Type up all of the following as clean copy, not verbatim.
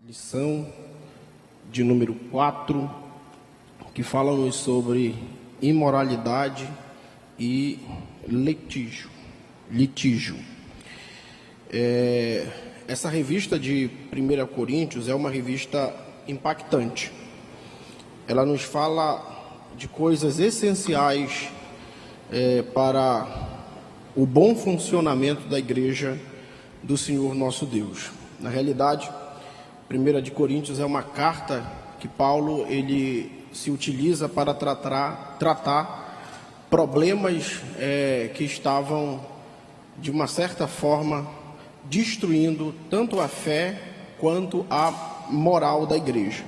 Lição de número 4, que fala-nos sobre imoralidade e litígio. Essa revista de 1 Coríntios é uma revista impactante. Ela nos fala de coisas essenciais para o bom funcionamento da igreja do Senhor nosso Deus. Na realidade, 1 de Coríntios é uma carta que Paulo ele se utiliza para tratar problemas que estavam, de uma certa forma, destruindo tanto a fé quanto a moral da igreja.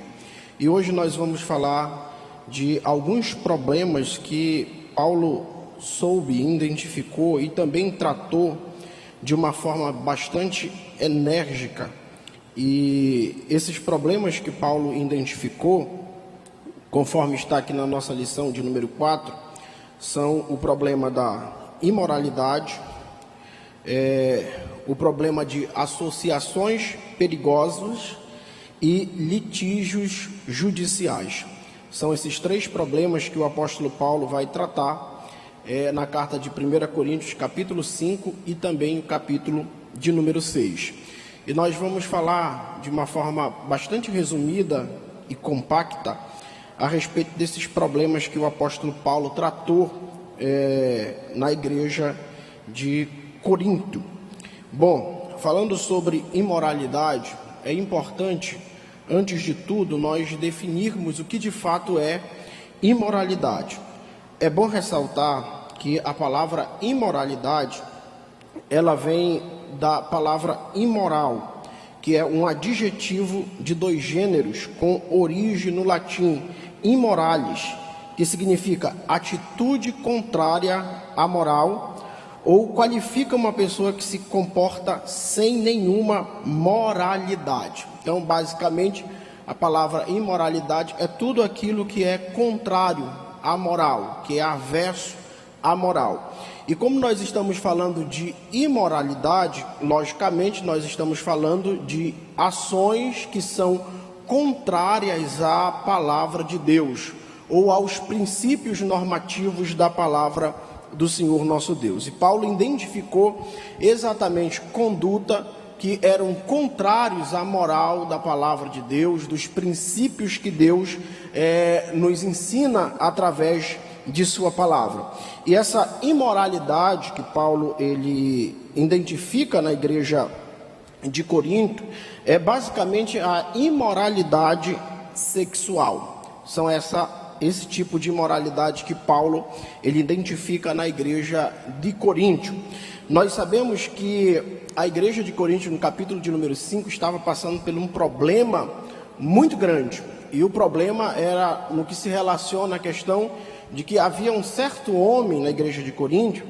E hoje nós vamos falar de alguns problemas que Paulo soube, identificou e também tratou de uma forma bastante enérgica. E esses problemas que Paulo identificou, conforme está aqui na nossa lição de número 4, são o problema da imoralidade, o problema de associações perigosas e litígios judiciais. São esses três problemas que o apóstolo Paulo vai tratar na carta de 1 Coríntios, capítulo 5 e também o capítulo de número 6. E nós vamos falar de uma forma bastante resumida e compacta a respeito desses problemas que o apóstolo Paulo tratou na igreja de Corinto. Bom, falando sobre imoralidade, é importante, antes de tudo, nós definirmos o que de fato é imoralidade. É bom ressaltar que a palavra imoralidade, ela vem da palavra imoral, que é um adjetivo de dois gêneros com origem no latim immorales, que significa atitude contrária à moral, ou qualifica uma pessoa que se comporta sem nenhuma moralidade. Então, basicamente, a palavra imoralidade é tudo aquilo que é contrário à moral, que é averso à moral. E como nós estamos falando de imoralidade, logicamente nós estamos falando de ações que são contrárias à palavra de Deus, ou aos princípios normativos da palavra do Senhor nosso Deus. E Paulo identificou exatamente conduta que eram contrários à moral da palavra de Deus, dos princípios que Deus nos ensina através de sua palavra. E essa imoralidade que Paulo ele identifica na igreja de Corinto é basicamente a imoralidade sexual. São esse tipo de imoralidade que Paulo ele identifica na igreja de Corinto. Nós sabemos que a igreja de Corinto, no capítulo de número 5, estava passando por um problema muito grande. E o problema era no que se relaciona à questão de que havia um certo homem na igreja de Corinto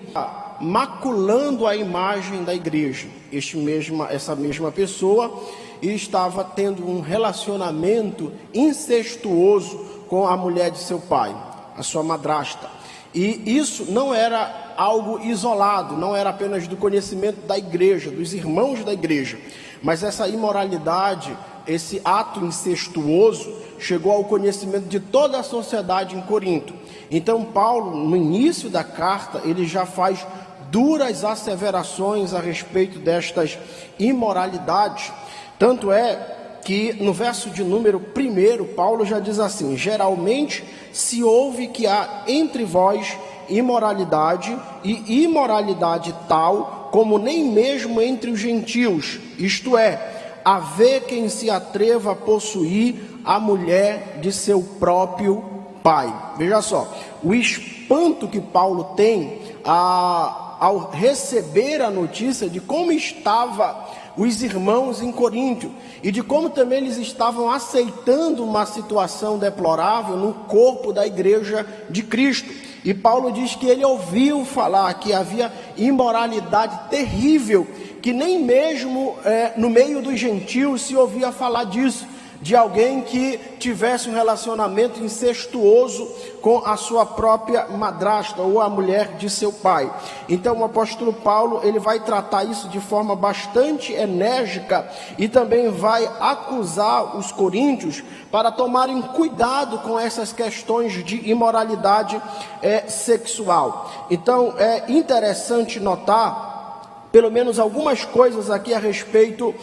maculando a imagem da igreja. Essa mesma pessoa estava tendo um relacionamento incestuoso com a mulher de seu pai, a sua madrasta. E isso não era algo isolado, não era apenas do conhecimento da igreja, dos irmãos da igreja, mas essa imoralidade, esse ato incestuoso, chegou ao conhecimento de toda a sociedade em Corinto. Então Paulo, no início da carta, ele já faz duras asseverações a respeito destas imoralidades. Tanto é que no verso de número 1, Paulo já diz assim: geralmente se ouve que há entre vós imoralidade, e imoralidade tal como nem mesmo entre os gentios, isto é, haver quem se atreva a possuir a mulher de seu próprio pai. Veja só, o espanto que Paulo tem ao receber a notícia de como estava os irmãos em Corinto e de como também eles estavam aceitando uma situação deplorável no corpo da igreja de Cristo. E Paulo diz que ele ouviu falar que havia imoralidade terrível, que nem mesmo no meio dos gentios se ouvia falar disso. de alguém que tivesse um relacionamento incestuoso com a sua própria madrasta ou a mulher de seu pai. Então o apóstolo Paulo, ele vai tratar isso de forma bastante enérgica e também vai acusar os coríntios para tomarem cuidado com essas questões de imoralidade sexual. Então é interessante notar pelo menos algumas coisas aqui a respeito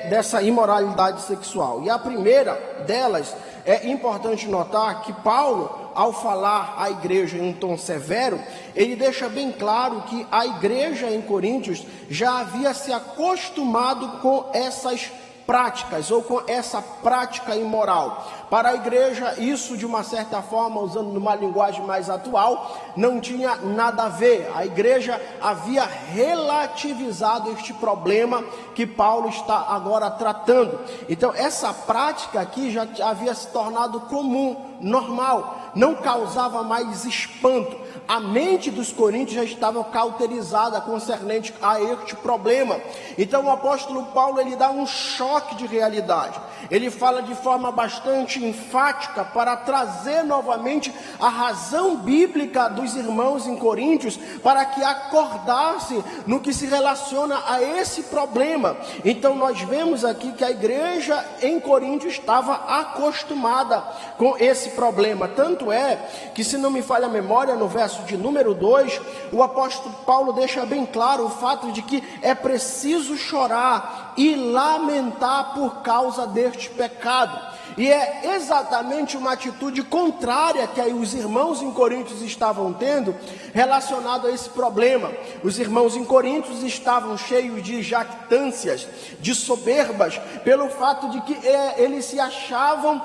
dessa imoralidade sexual. E a primeira delas, é importante notar que Paulo, ao falar à igreja em um tom severo, ele deixa bem claro que a igreja em Coríntios já havia se acostumado com essas práticas ou com essa prática imoral. Para a igreja, isso de uma certa forma, usando uma linguagem mais atual, não tinha nada a ver. A igreja havia relativizado este problema que Paulo está agora tratando. Então essa prática aqui já havia se tornado comum, normal, não causava mais espanto. A mente dos coríntios já estava cauterizada concernente a este problema. Então o apóstolo Paulo, ele dá um choque de realidade. Ele fala de forma bastante enfática para trazer novamente a razão bíblica dos irmãos em Coríntios para que acordasse no que se relaciona a esse problema. Então nós vemos aqui que a igreja em Coríntios estava acostumada com esse problema. Tanto é que, se não me falha a memória, no verso de número 2, o apóstolo Paulo deixa bem claro o fato de que é preciso chorar e lamentar por causa deste pecado. E é exatamente uma atitude contrária que aí os irmãos em Coríntios estavam tendo relacionado a esse problema. Os irmãos em Coríntios estavam cheios de jactâncias, de soberbas, pelo fato de que eles se achavam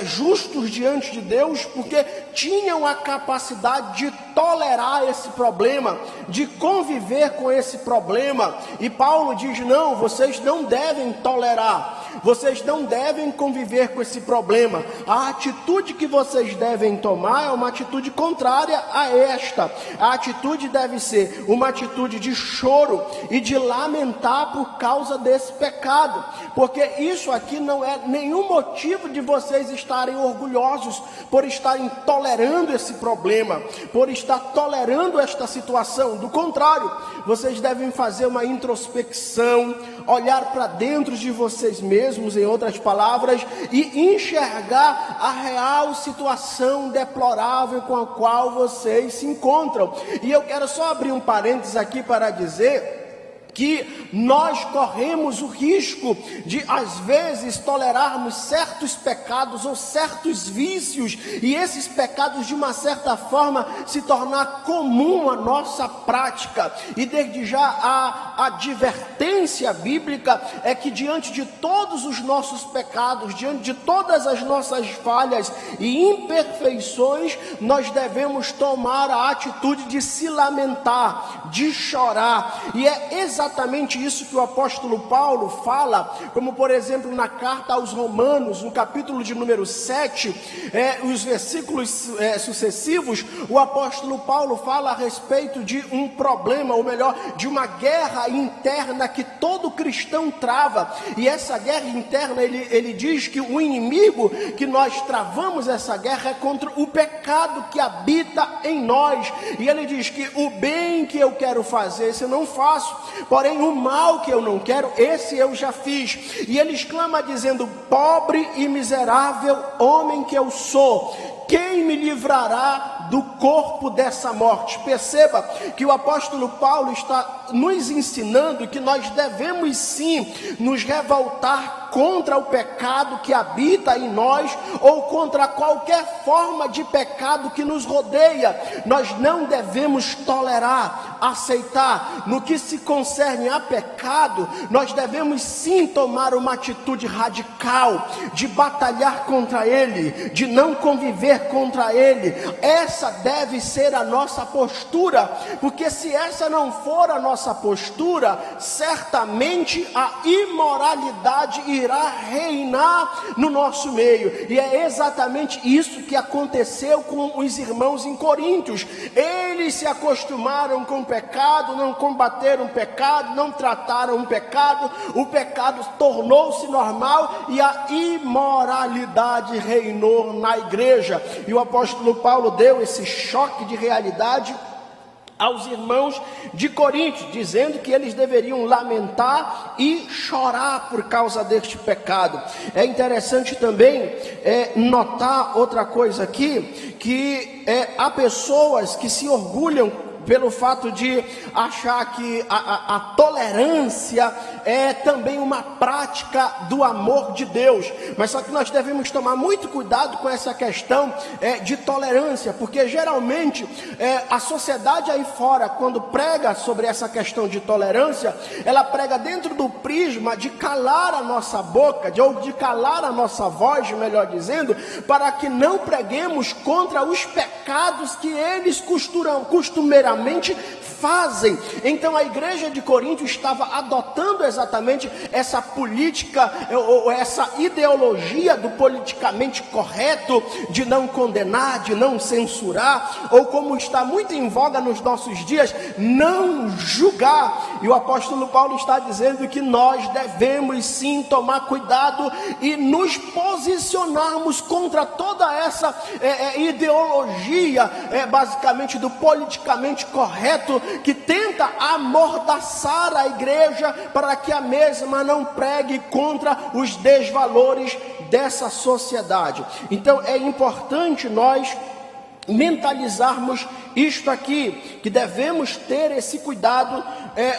justos diante de Deus, porque tinham a capacidade de tolerar esse problema, de conviver com esse problema. E Paulo diz: não, vocês não devem tolerar, vocês não devem conviver com esse problema. A atitude que vocês devem tomar é uma atitude contrária a esta. A atitude deve ser uma atitude de choro e de lamentar por causa desse pecado, porque isso aqui não é nenhum motivo de vocês estarem orgulhosos por estarem tolerando esse problema, por estar tolerando esta situação. Do contrário, vocês devem fazer uma introspecção, olhar para dentro de vocês mesmos, em outras palavras, e enxergar a real situação deplorável com a qual vocês se encontram. E eu quero só abrir um parênteses aqui para dizer que nós corremos o risco de, às vezes, tolerarmos certos pecados ou certos vícios, e esses pecados, de uma certa forma, se tornar comum a nossa prática. E desde já a advertência bíblica é que, diante de todos os nossos pecados, diante de todas as nossas falhas e imperfeições, nós devemos tomar a atitude de se lamentar, de chorar. E é exatamente isso que o apóstolo Paulo fala, como por exemplo na carta aos Romanos, no capítulo de número 7, os versículos sucessivos. O apóstolo Paulo fala a respeito de um problema, ou melhor, de uma guerra interna que todo cristão trava. E essa guerra interna, ele diz que o inimigo que nós travamos essa guerra é contra o pecado que habita em nós. E ele diz que o bem que eu quero fazer, esse eu não faço, porém o mal que eu não quero, esse eu já fiz. E ele exclama dizendo: pobre e miserável homem que eu sou, quem me livrará do corpo dessa morte? Perceba que o apóstolo Paulo está nos ensinando que nós devemos sim nos revoltar contra o pecado que habita em nós, ou contra qualquer forma de pecado que nos rodeia. Nós não devemos tolerar, aceitar. No que se concerne a pecado, nós devemos sim tomar uma atitude radical, de batalhar contra ele, de não conviver contra ele. Essa deve ser a nossa postura, porque se essa não for a nossa postura, certamente a imoralidade irá irá reinar no nosso meio. E é exatamente isso que aconteceu com os irmãos em Coríntios. Eles se acostumaram com o pecado, não combateram o pecado, não trataram o pecado tornou-se normal e a imoralidade reinou na igreja. E o apóstolo Paulo deu esse choque de realidade aos irmãos de Corinto, dizendo que eles deveriam lamentar e chorar por causa deste pecado. É interessante também notar outra coisa aqui, que há pessoas que se orgulham pelo fato de achar que a tolerância é também uma prática do amor de Deus. Mas só que nós devemos tomar muito cuidado com essa questão de tolerância, porque geralmente a sociedade aí fora, quando prega sobre essa questão de tolerância, ela prega dentro do prisma de calar a nossa boca, ou de calar a nossa voz, melhor dizendo, para que não preguemos contra os pecados que eles costumeiramente fazem. Então a igreja de Corinto estava adotando exatamente essa política ou essa ideologia do politicamente correto, de não condenar, de não censurar, ou como está muito em voga nos nossos dias, não julgar. E o apóstolo Paulo está dizendo que nós devemos sim tomar cuidado e nos posicionarmos contra toda essa ideologia basicamente do politicamente correto, que tenta amordaçar a igreja para que a mesma não pregue contra os desvalores dessa sociedade. Então é importante nós mentalizarmos isto aqui, que devemos ter esse cuidado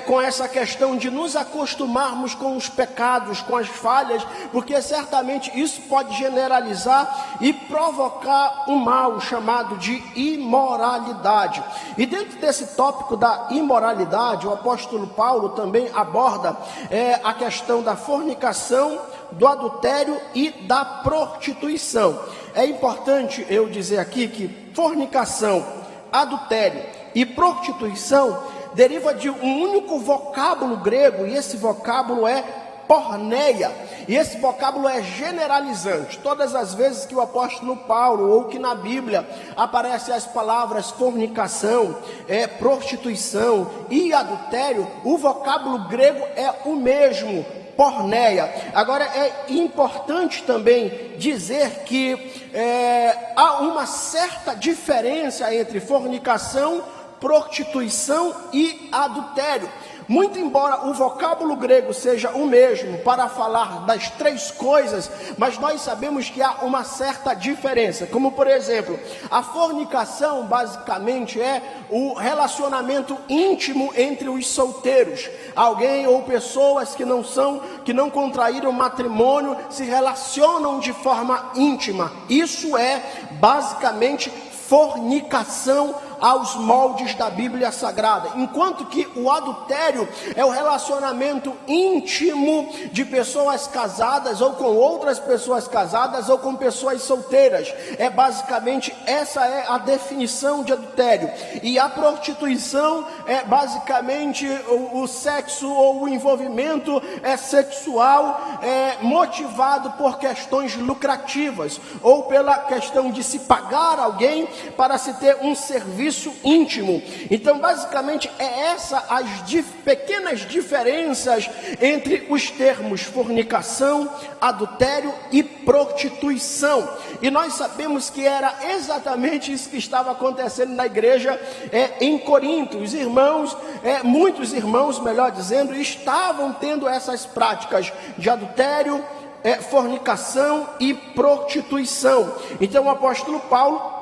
com essa questão de nos acostumarmos com os pecados, com as falhas, porque certamente isso pode generalizar e provocar um mal chamado de imoralidade. E dentro desse tópico da imoralidade, o apóstolo Paulo também aborda a questão da fornicação, do adultério e da prostituição. É importante eu dizer aqui que fornicação, adultério e prostituição deriva de um único vocábulo grego, e esse vocábulo é porneia, e esse vocábulo é generalizante. Todas as vezes que o apóstolo Paulo, ou que na Bíblia aparecem as palavras fornicação, prostituição e adultério, o vocábulo grego é o mesmo, porneia. Agora é importante também dizer que há uma certa diferença entre fornicação, prostituição e adultério. Muito embora o vocábulo grego seja o mesmo para falar das três coisas, mas nós sabemos que há uma certa diferença. Como por exemplo, a fornicação basicamente é o relacionamento íntimo entre os solteiros. Alguém ou pessoas que não contraíram matrimônio se relacionam de forma íntima. Isso é basicamente fornicação aos moldes da Bíblia Sagrada, enquanto que o adultério é o relacionamento íntimo de pessoas casadas ou com outras pessoas casadas ou com pessoas solteiras. Basicamente essa é a definição de adultério. E a prostituição é basicamente o sexo ou o envolvimento sexual motivado por questões lucrativas ou pela questão de se pagar alguém para se ter um serviço íntimo. Então basicamente essa as pequenas diferenças entre os termos fornicação, adultério e prostituição. E nós sabemos que era exatamente isso que estava acontecendo na igreja em Corinto. Os irmãos, muitos irmãos, melhor dizendo, estavam tendo essas práticas de adultério, fornicação e prostituição. Então o apóstolo Paulo,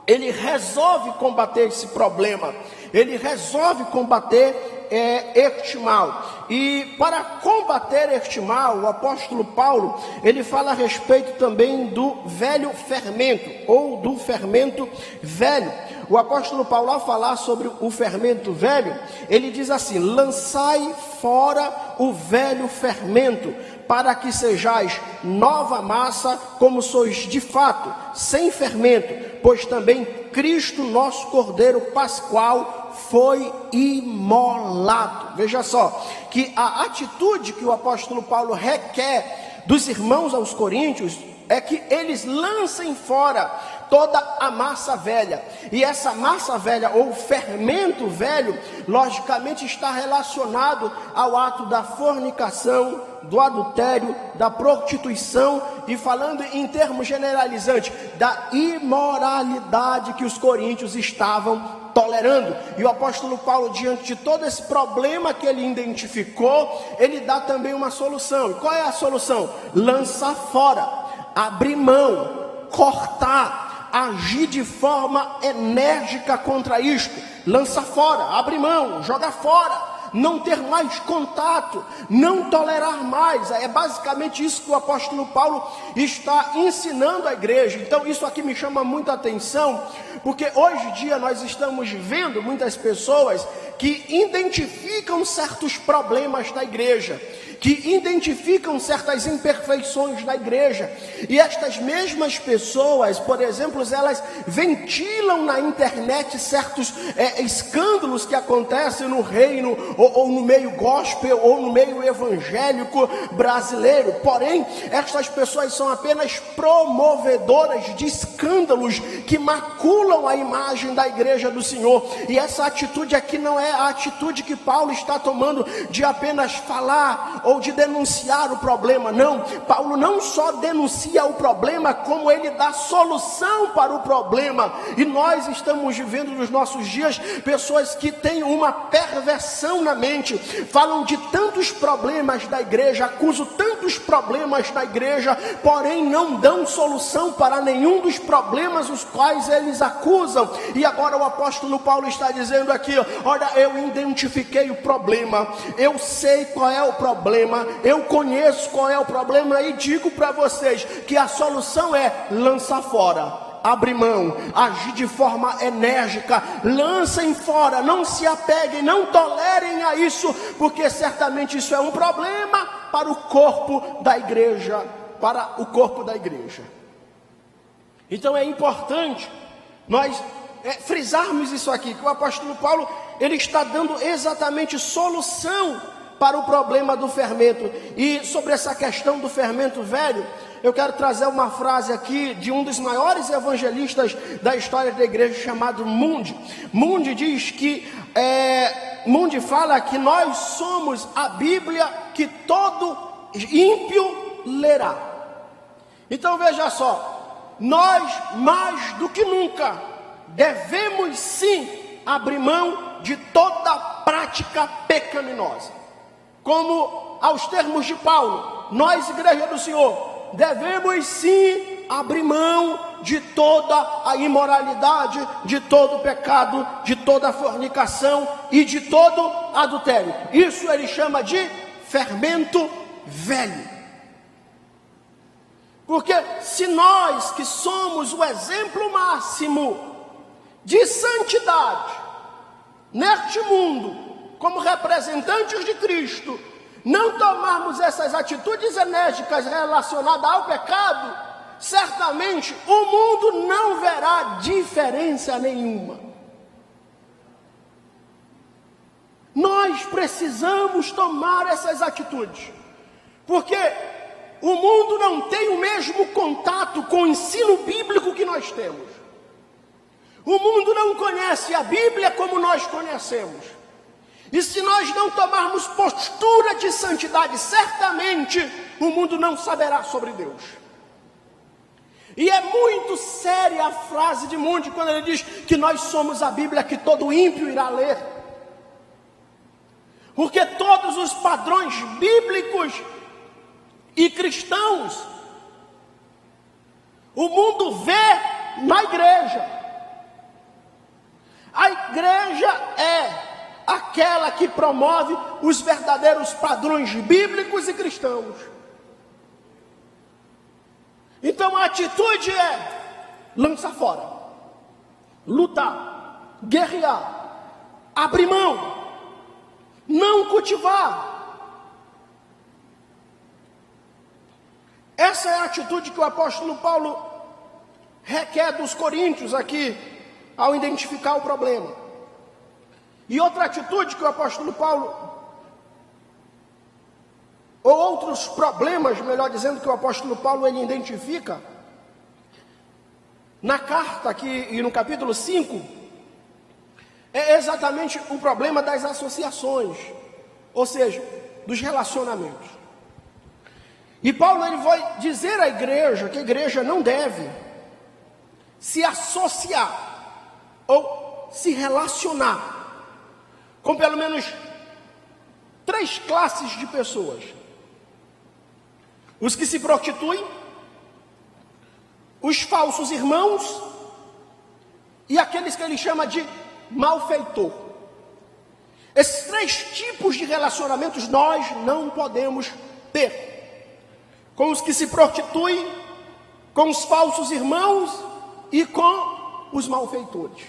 ele resolve combater esse problema, ele resolve combater este mal. E para combater este mal, o apóstolo Paulo, ele fala a respeito também do velho fermento, ou do fermento velho. O apóstolo Paulo, ao falar sobre o fermento velho, ele diz assim: lançai fora o velho fermento, para que sejais nova massa, como sois de fato, sem fermento, pois também Cristo, nosso Cordeiro Pascual, foi imolado. Veja só, que a atitude que o apóstolo Paulo requer dos irmãos aos coríntios é que eles lancem fora toda a massa velha. E essa massa velha, ou fermento velho, logicamente está relacionado ao ato da fornicação, do adultério, da prostituição, e falando em termos generalizantes, da imoralidade que os coríntios estavam tolerando. E o apóstolo Paulo, diante de todo esse problema que ele identificou, ele dá também uma solução. E qual é a solução? Lançar fora, abrir mão, cortar, agir de forma enérgica contra isto. Lança fora, abre mão, joga fora, não ter mais contato, não tolerar mais. É basicamente isso que o apóstolo Paulo está ensinando à igreja. Então isso aqui me chama muita atenção, porque hoje em dia nós estamos vendo muitas pessoas que identificam certos problemas da igreja, que identificam certas imperfeições da igreja, e estas mesmas pessoas, por exemplo, elas ventilam na internet certos escândalos que acontecem no reino, ou no meio gospel, ou no meio evangélico brasileiro. Porém, estas pessoas são apenas promovedoras de escândalos que maculam a imagem da igreja do Senhor. E essa atitude aqui não é a atitude que Paulo está tomando de apenas falar ou de denunciar o problema. Não, Paulo não só denuncia o problema, como ele dá solução para o problema. E nós estamos vivendo nos nossos dias pessoas que têm uma perversão na mente, falam de tantos problemas da igreja, acusam tantos problemas da igreja, porém não dão solução para nenhum dos problemas os quais eles acusam. E agora o apóstolo Paulo está dizendo aqui: olha, eu identifiquei o problema, eu sei qual é o problema, eu conheço qual é o problema, e digo para vocês que a solução é lançar fora, abre mão, agir de forma enérgica, lancem fora, não se apeguem, não tolerem a isso, porque certamente isso é um problema para o corpo da igreja, para o corpo da igreja. Então é importante nós frisarmos isso aqui, que o apóstolo Paulo, ele está dando exatamente solução para o problema do fermento. E sobre essa questão do fermento velho, eu quero trazer uma frase aqui de um dos maiores evangelistas da história da igreja, chamado Moody. Moody diz que, Moody fala que nós somos a Bíblia que todo ímpio lerá. Então veja só, nós mais do que nunca devemos sim abrir mão de toda prática pecaminosa. Como aos termos de Paulo, nós, igreja do Senhor, devemos sim abrir mão de toda a imoralidade, de todo o pecado, de toda a fornicação e de todo adultério. Isso ele chama de fermento velho. Porque se nós, que somos o exemplo máximo de santidade neste mundo, como representantes de Cristo, não tomarmos essas atitudes enérgicas relacionadas ao pecado, certamente o mundo não verá diferença nenhuma. Nós precisamos tomar essas atitudes, porque o mundo não tem o mesmo contato com o ensino bíblico que nós temos. O mundo não conhece a Bíblia como nós conhecemos. E se nós não tomarmos postura de santidade, certamente o mundo não saberá sobre Deus. E é muito séria a frase de Moody quando ele diz que nós somos a Bíblia que todo ímpio irá ler. Porque todos os padrões bíblicos e cristãos, o mundo vê na igreja. A igreja é aquela que promove os verdadeiros padrões bíblicos e cristãos. Então a atitude é lançar fora, lutar, guerrear, abrir mão, não cultivar. Essa é a atitude que o apóstolo Paulo requer dos coríntios aqui, ao identificar o problema. E outra atitude que o apóstolo Paulo ou outros problemas, melhor dizendo, que o apóstolo Paulo ele identifica na carta aqui e no capítulo 5, é exatamente o problema das associações, ou seja, dos relacionamentos. E Paulo ele vai dizer à igreja que a igreja não deve se associar ou se relacionar com pelo menos 3 classes de pessoas: os que se prostituem, os falsos irmãos e aqueles que ele chama de malfeitor. Esses 3 tipos de relacionamentos nós não podemos ter: com os que se prostituem, com os falsos irmãos e com os malfeitores.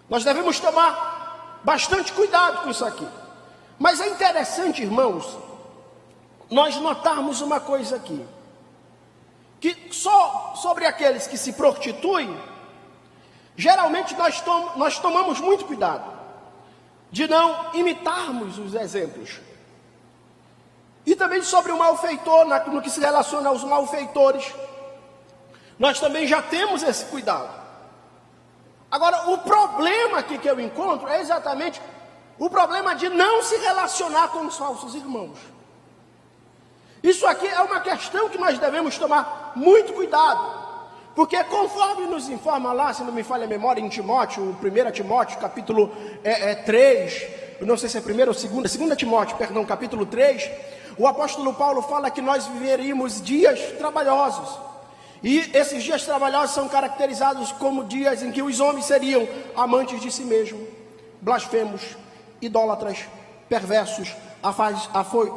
Nós devemos tomar bastante cuidado com isso aqui. Mas é interessante, irmãos, nós notarmos uma coisa aqui, que só sobre aqueles que se prostituem, geralmente nós tomamos muito cuidado de não imitarmos os exemplos. E também sobre o malfeitor, no que se relaciona aos malfeitores, nós também já temos esse cuidado. Agora, o problema aqui que eu encontro é exatamente o problema de não se relacionar com os falsos irmãos. Isso aqui é uma questão que nós devemos tomar muito cuidado, porque conforme nos informa lá, se não me falha a memória, em Timóteo, 1 Timóteo, capítulo 3, não sei se é 1 ou 2 Timóteo, perdão, capítulo 3, o apóstolo Paulo fala que nós viveríamos dias trabalhosos, e esses dias trabalhosos são caracterizados como dias em que os homens seriam amantes de si mesmos, blasfemos, idólatras, perversos,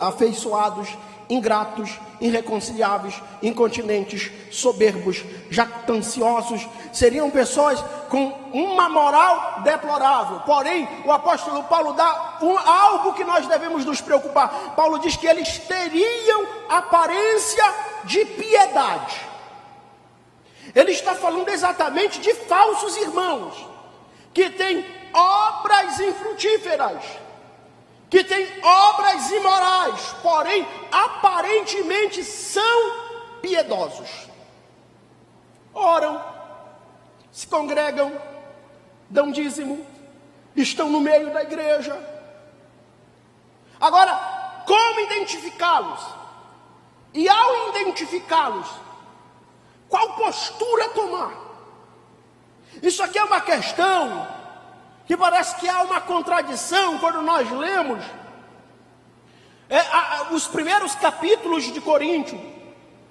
afeiçoados, ingratos, irreconciliáveis, incontinentes, soberbos, jactanciosos. Seriam pessoas com uma moral deplorável. Porém, o apóstolo Paulo dá algo que nós devemos nos preocupar. Paulo diz que eles teriam aparência de piedade. Ele está falando exatamente de falsos irmãos, que têm obras infrutíferas, que têm obras imorais, porém, aparentemente são piedosos. Oram, se congregam, dão dízimo, estão no meio da igreja. Agora, como identificá-los? E ao identificá-los, qual postura tomar? Isso aqui é uma questão que parece que há uma contradição quando nós lemos os primeiros capítulos de Coríntios.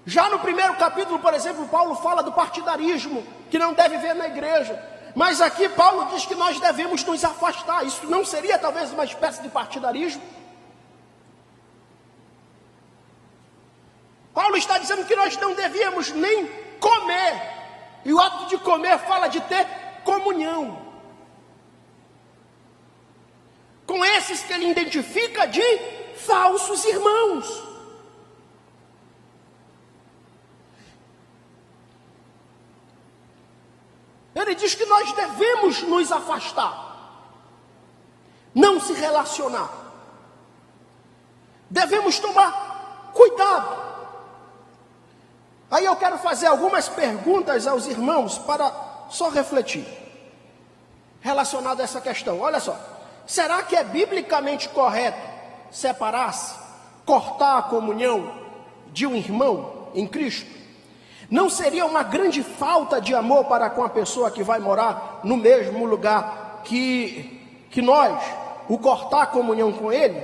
Já no primeiro capítulo, por exemplo, Paulo fala do partidarismo, que não deve haver na igreja. Mas aqui Paulo diz que nós devemos nos afastar. Isso não seria talvez uma espécie de partidarismo? Paulo está dizendo que nós não devíamos nem comer. E o ato de comer fala de ter comunhão com esses que ele identifica de falsos irmãos. Ele diz que nós devemos nos afastar, não se relacionar. Devemos tomar cuidado. Aí eu quero fazer algumas perguntas aos irmãos para só refletir relacionado a essa questão. Olha só, será que é biblicamente correto separar-se, cortar a comunhão de um irmão em Cristo? Não seria uma grande falta de amor para com a pessoa que vai morar no mesmo lugar que nós, o cortar a comunhão com ele?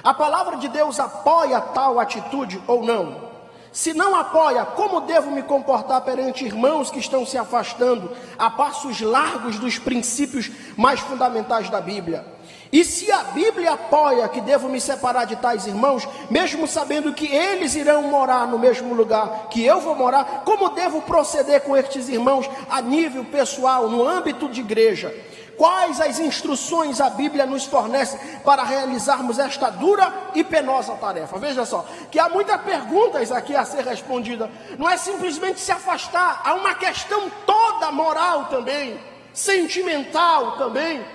A palavra de Deus apoia tal atitude ou não? Se não apoia, como devo me comportar perante irmãos que estão se afastando a passos largos dos princípios mais fundamentais da Bíblia? E se a Bíblia apoia que devo me separar de tais irmãos, mesmo sabendo que eles irão morar no mesmo lugar que eu vou morar, como devo proceder com estes irmãos a nível pessoal, no âmbito de igreja? Quais as instruções a Bíblia nos fornece para realizarmos esta dura e penosa tarefa? Veja só, que há muitas perguntas aqui a ser respondida. Não é simplesmente se afastar, há uma questão toda moral também, sentimental também,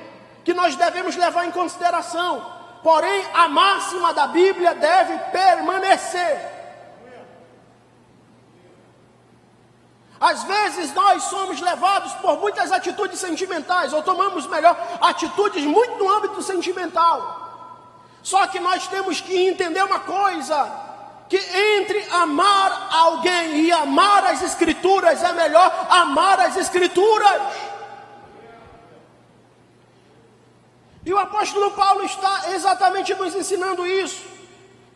que nós devemos levar em consideração. porém a máxima da Bíblia deve permanecer. Às vezes nós somos levados por muitas atitudes sentimentais, ou tomamos melhor, atitudes muito no âmbito sentimental. Só que nós temos que entender uma coisa, que entre amar alguém e amar as Escrituras, é melhor amar as Escrituras. E o apóstolo Paulo está exatamente nos ensinando isso.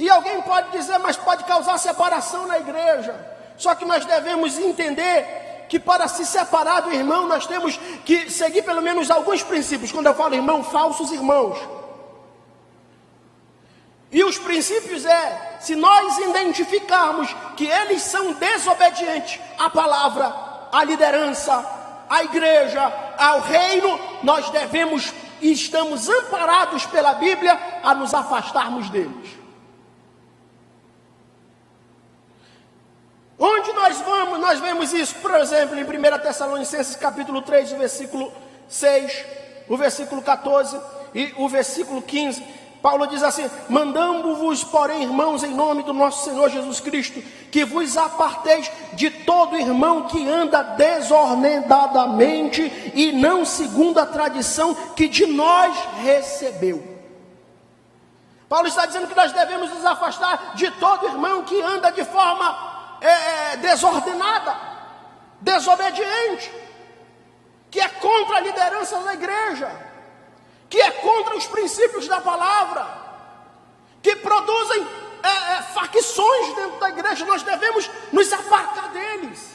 E alguém pode dizer, mas pode causar separação na igreja. Só que nós devemos entender que para se separar do irmão, nós temos que seguir pelo menos alguns princípios. Quando eu falo irmão, falsos irmãos. E os princípios se nós identificarmos que eles são desobedientes à palavra, à liderança, à igreja, ao reino, nós devemos e estamos amparados pela Bíblia a nos afastarmos deles. Onde nós vamos, nós vemos isso, por exemplo, em 1 Tessalonicenses capítulo 3, o versículo 6, o versículo 14 e o versículo 15. Paulo diz assim: mandamo-vos, porém, irmãos, em nome do nosso Senhor Jesus Cristo, que vos aparteis de todo irmão que anda desordenadamente e não segundo a tradição que de nós recebeu. Paulo está dizendo que nós devemos nos afastar de todo irmão que anda de forma desordenada, desobediente, que é contra a liderança da igreja, que é contra os princípios da palavra, que produzem facções dentro da igreja. Nós devemos nos apartar deles.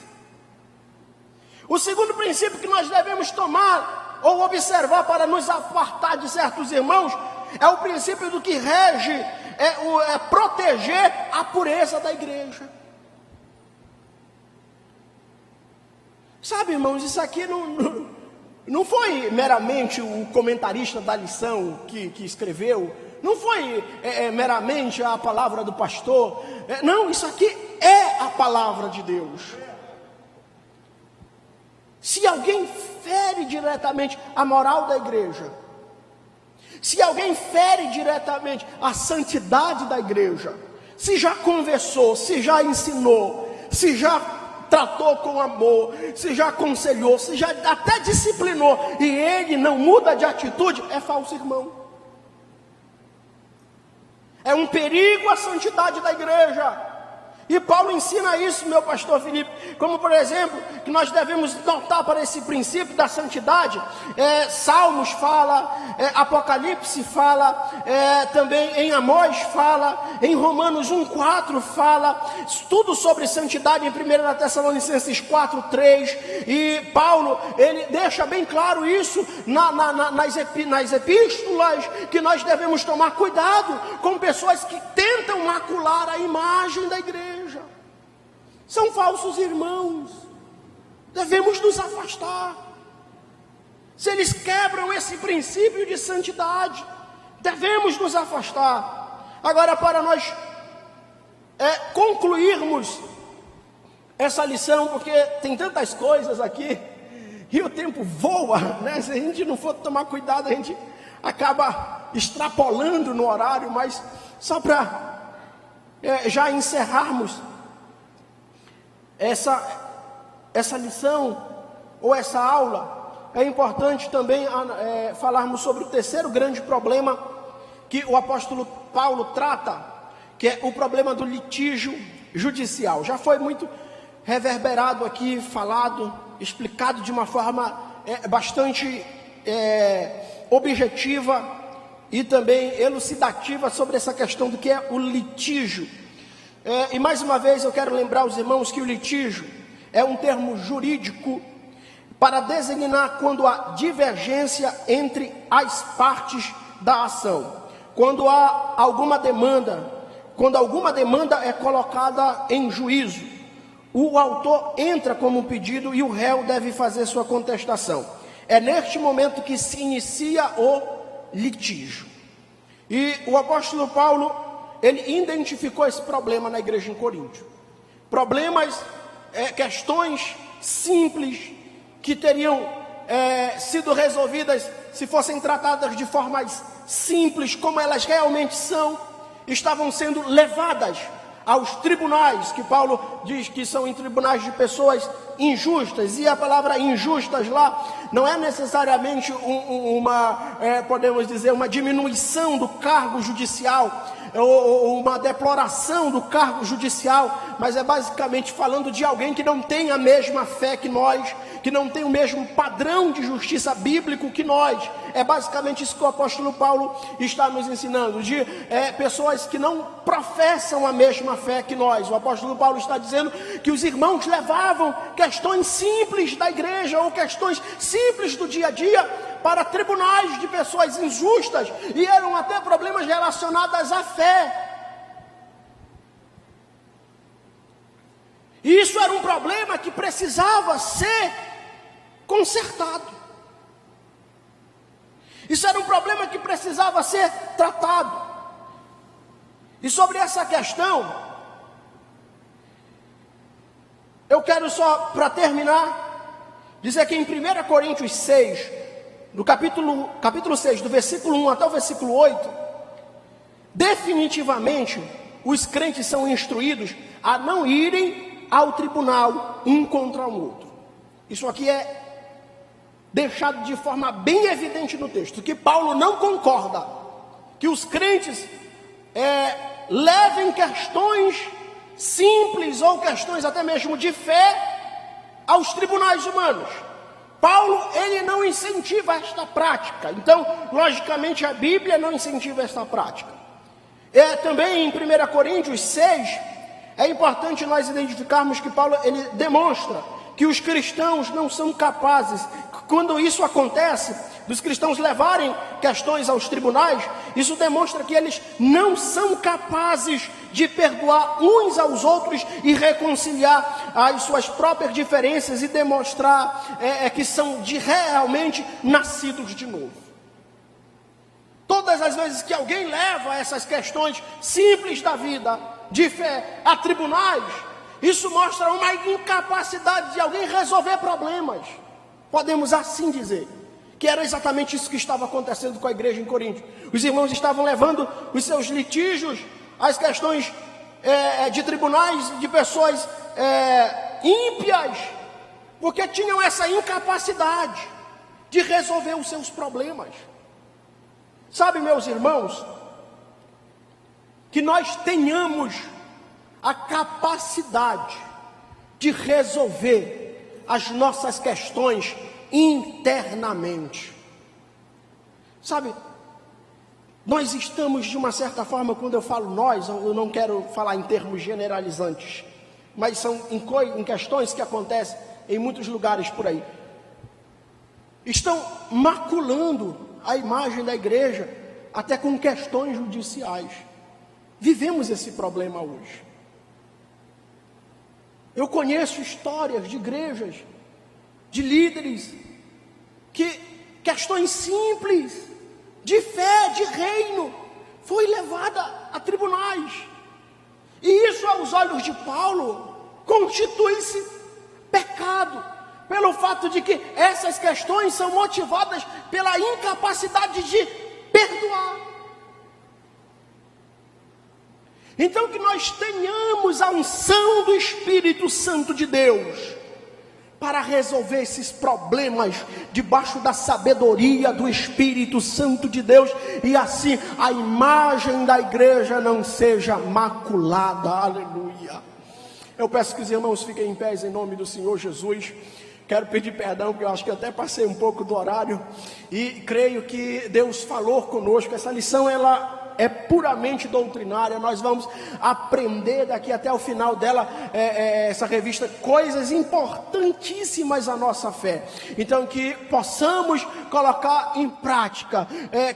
O segundo princípio que nós devemos tomar ou observar para nos apartar de certos irmãos é o princípio do que rege, proteger a pureza da igreja. Sabe, irmãos, isso aqui não foi meramente o comentarista da lição que escreveu, não foi meramente a palavra do pastor, não, isso aqui é a palavra de Deus. Se alguém fere diretamente a moral da igreja, se alguém fere diretamente a santidade da igreja, se já conversou, se já ensinou, se já tratou com amor, se já aconselhou, se já até disciplinou, e ele não muda de atitude, é falso irmão. É um perigo à santidade da igreja. E Paulo ensina isso, meu pastor Felipe, como por exemplo, que nós devemos notar para esse princípio da santidade. Salmos fala, Apocalipse fala, também em Amós fala, em Romanos 1,4 fala, tudo sobre santidade em 1 Tessalonicenses 4,3, e Paulo, ele deixa bem claro isso nas epístolas, que nós devemos tomar cuidado com pessoas que tentam macular a imagem da igreja. São falsos irmãos, devemos nos afastar. Se eles quebram esse princípio de santidade, devemos nos afastar. Agora, para nós concluirmos essa lição, porque tem tantas coisas aqui, e o tempo voa, né? Se a gente não for tomar cuidado, a gente acaba extrapolando no horário, mas só para já encerrarmos essa lição, ou essa aula, é importante também falarmos sobre o terceiro grande problema que o apóstolo Paulo trata, que é o problema do litígio judicial. Já foi muito reverberado aqui, falado, explicado de uma forma bastante objetiva e também elucidativa sobre essa questão do que é o litígio. E mais uma vez eu quero lembrar os irmãos que o litígio é um termo jurídico para designar quando há divergência entre as partes da ação. Quando há alguma demanda, quando alguma demanda é colocada em juízo, o autor entra como um pedido e o réu deve fazer sua contestação. É neste momento que se inicia o litígio. E o apóstolo Paulo, ele identificou esse problema na igreja em Coríntio. Problemas, questões simples que teriam sido resolvidas se fossem tratadas de formas simples como elas realmente são, estavam sendo levadas aos tribunais, que Paulo diz que são em tribunais de pessoas injustas, e a palavra injustas lá não é necessariamente podemos dizer, uma diminuição do cargo judicial, ou uma deploração do cargo judicial, mas é basicamente falando de alguém que não tem a mesma fé que nós, que não tem o mesmo padrão de justiça bíblico que nós. É basicamente isso que o apóstolo Paulo está nos ensinando, de pessoas que não professam a mesma fé que nós. O apóstolo Paulo está dizendo que os irmãos levavam questões simples da igreja, ou questões simples do dia a dia, para tribunais de pessoas injustas, e eram até problemas relacionados à fé. E isso era um problema que precisava ser consertado. Isso era um problema que precisava ser tratado. E sobre essa questão, eu quero só, para terminar, dizer que em 1 Coríntios 6, no capítulo 6, do versículo 1 até o versículo 8, definitivamente os crentes são instruídos a não irem ao tribunal um contra o outro. Isso aqui é deixado de forma bem evidente no texto, que Paulo não concorda que os crentes levem questões simples ou questões até mesmo de fé aos tribunais humanos. Paulo, ele não incentiva esta prática. Então, logicamente, a Bíblia não incentiva esta prática. Também em 1 Coríntios 6, é importante nós identificarmos que Paulo, ele demonstra que os cristãos não são capazes. Quando isso acontece, dos cristãos levarem questões aos tribunais, isso demonstra que eles não são capazes de perdoar uns aos outros e reconciliar as suas próprias diferenças e demonstrar que são realmente nascidos de novo. Todas as vezes que alguém leva essas questões simples da vida, de fé, a tribunais, isso mostra uma incapacidade de alguém resolver problemas. Podemos assim dizer, que era exatamente isso que estava acontecendo com a igreja em Corinto. Os irmãos estavam levando os seus litígios, as questões de tribunais, de pessoas ímpias, porque tinham essa incapacidade de resolver os seus problemas. Sabe, meus irmãos, que nós tenhamos a capacidade de resolver as nossas questões internamente. Sabe, nós estamos de uma certa forma, quando eu falo nós, eu não quero falar em termos generalizantes, mas são em questões que acontecem em muitos lugares por aí. Estão maculando a imagem da igreja, até com questões judiciais. Vivemos esse problema hoje. Eu conheço histórias de igrejas, de líderes, que questões simples, de fé, de reino, foi levada a tribunais. E isso, aos olhos de Paulo, constitui-se pecado, pelo fato de que essas questões são motivadas pela incapacidade de perdoar. Então, que nós tenhamos a unção do Espírito Santo de Deus para resolver esses problemas debaixo da sabedoria do Espírito Santo de Deus, e assim a imagem da igreja não seja maculada. Aleluia. Eu peço que os irmãos fiquem em pé em nome do Senhor Jesus. Quero pedir perdão, porque eu acho que até passei um pouco do horário, e creio que Deus falou conosco. Essa lição, ela é puramente doutrinária. Nós vamos aprender daqui até o final dela, essa revista, coisas importantíssimas à nossa fé. Então, que possamos colocar em prática,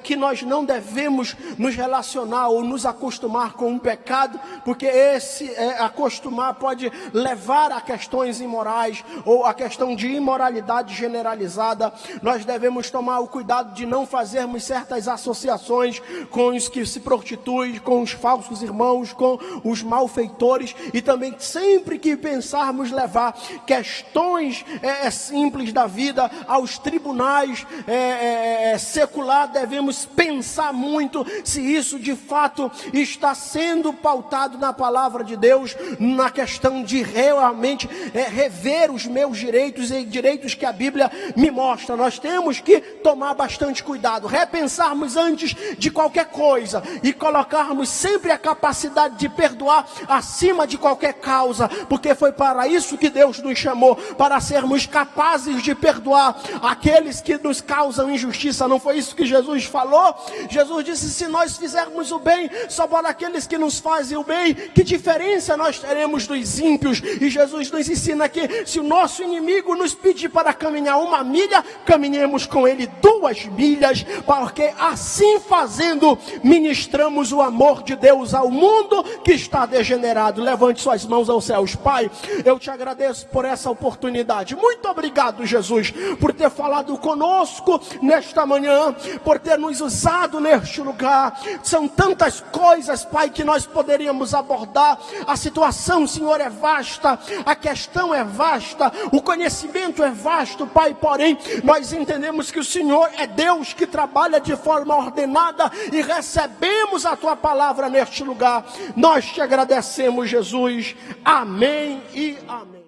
que nós não devemos nos relacionar ou nos acostumar com um pecado, porque esse acostumar pode levar a questões imorais, ou a questão de imoralidade generalizada. Nós devemos tomar o cuidado de não fazermos certas associações com os que se prostitui, com os falsos irmãos, com os malfeitores, e também sempre que pensarmos levar questões simples da vida aos tribunais secular, devemos pensar muito se isso de fato está sendo pautado na palavra de Deus, na questão de realmente rever os meus direitos e direitos que a Bíblia me mostra. Nós temos que tomar bastante cuidado, repensarmos antes de qualquer coisa e colocarmos sempre a capacidade de perdoar acima de qualquer causa, porque foi para isso que Deus nos chamou, para sermos capazes de perdoar aqueles que nos causam injustiça. Não foi isso que Jesus falou? Jesus disse: se nós fizermos o bem só para aqueles que nos fazem o bem, que diferença nós teremos dos ímpios? E Jesus nos ensina que se o nosso inimigo nos pedir para caminhar 1 milha, caminhemos com ele 2 milhas, porque assim fazendo ministramos o amor de Deus ao mundo que está degenerado. Levante suas mãos aos céus. Pai, eu te agradeço por essa oportunidade. Muito obrigado, Jesus, por ter falado conosco nesta manhã, por ter nos usado neste lugar. São tantas coisas, Pai, que nós poderíamos abordar. A situação, Senhor, é vasta, a questão é vasta, o conhecimento é vasto, Pai, porém nós entendemos que o Senhor é Deus que trabalha de forma ordenada, e recebemos a Tua palavra neste lugar. Nós te agradecemos, Jesus. Amém e amém.